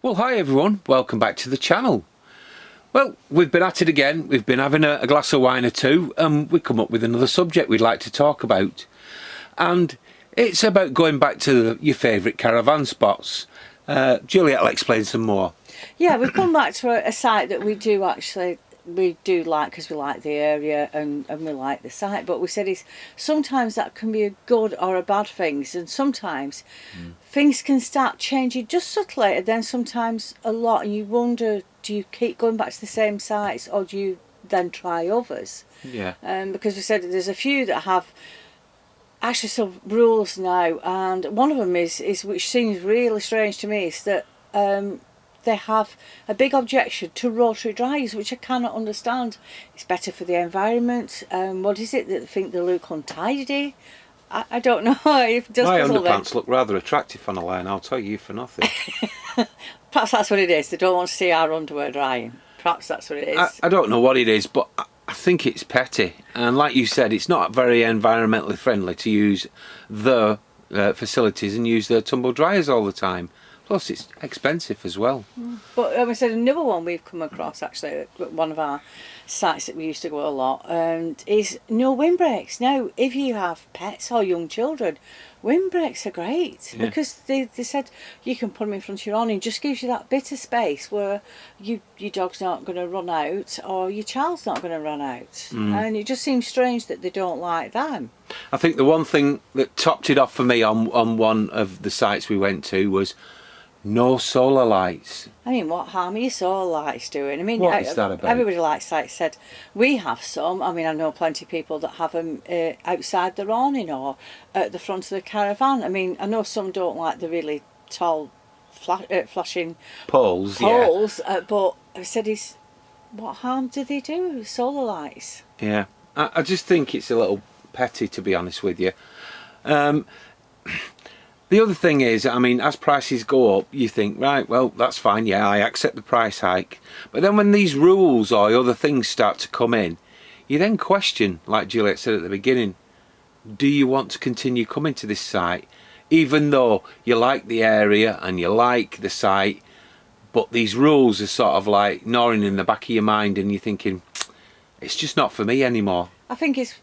Well, hi everyone, welcome back to the channel. Well, we've been at it again. We've been having a glass of wine or two, and we come up with another subject we'd like to talk about, and it's about going back to your favourite caravan spots. Juliet will explain some more. Yeah, we've come back to a site that we do like, because we like the area and we like the site, but we said sometimes that can be a good or a bad thing, and sometimes things can start changing just subtly, and then sometimes a lot, and you wonder, do you keep going back to the same sites or do you then try others? Yeah. Because we said there's a few that have actually some rules now, and one of them is which seems really strange to me, is that they have a big objection to Rotary Drives, which I cannot understand. It's better for the environment. What is it that they think they look untidy? I don't know. It does My puzzle underpants them. look rather attractive on a line, I'll tell you for nothing. Perhaps that's what it is. They don't want to see our underwear drying. Perhaps that's what it is. I don't know what it is, but I think it's petty. And like you said, it's not very environmentally friendly to use the facilities and use their tumble dryers all the time. Plus, it's expensive as well. But I said another one we've come across, actually, at one of our sites that we used to go a lot, and is no windbreaks. Now, if you have pets or young children, windbreaks are great, because they said you can put them in front of your awning. It just gives you that bit of space where your dog's not going to run out or your child's not going to run out. And it just seems strange that they don't like them. I think the one thing that topped it off for me on one of the sites we went to was no solar lights. I mean, what harm are your solar lights doing? I mean, what is that about? Everybody likes lights. Said we have some. I mean, I know plenty of people that have them outside their awning or at the front of the caravan. I mean, I know some don't like the really tall flashing poles. But I said, what harm do they do with solar lights? Yeah, I just think it's a little petty, to be honest with you. The other thing is, I mean, as prices go up, you think, right, well, that's fine, yeah, I accept the price hike. But then when these rules or other things start to come in, you then question, like Juliet said at the beginning, do you want to continue coming to this site, even though you like the area and you like the site, but these rules are sort of like gnawing in the back of your mind, and you're thinking, it's just not for me anymore. I think it's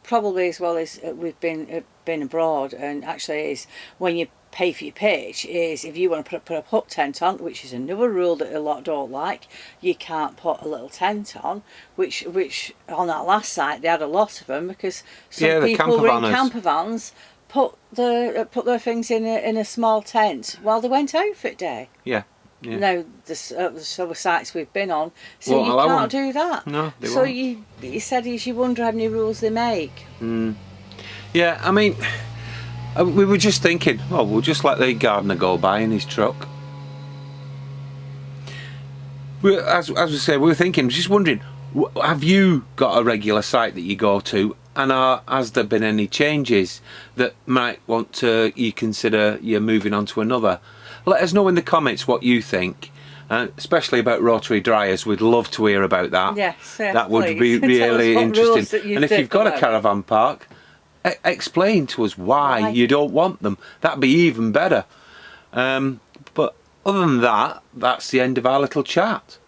probably, as well as we've been abroad, and actually is when you pay for your pitch, is if you want to put a hut tent on, which is another rule that a lot don't like, you can't put a little tent on, which on that last site they had a lot of them, because some people were in camper vans, put their things in a small tent while they went out for the day. Yeah. Now the other sites we've been on, so won't you allow can't do that. No, they so won't. you said you wonder how many rules they make. Yeah, I mean, we were just thinking, oh, we'll just let the gardener go by in his truck. As we say, we were thinking, just wondering, have you got a regular site that you go to, and has there been any changes that might want to you consider you're moving on to another? Let us know in the comments what you think, especially about rotary dryers. We'd love to hear about that. Yes, that would please. be really interesting. And if you've got about a caravan park, explain to us why you don't want them. That'd be even better. But other than that, that's the end of our little chat.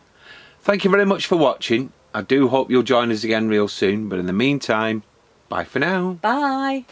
Thank you very much for watching. I do hope you'll join us again real soon, but in the meantime, bye for now. Bye.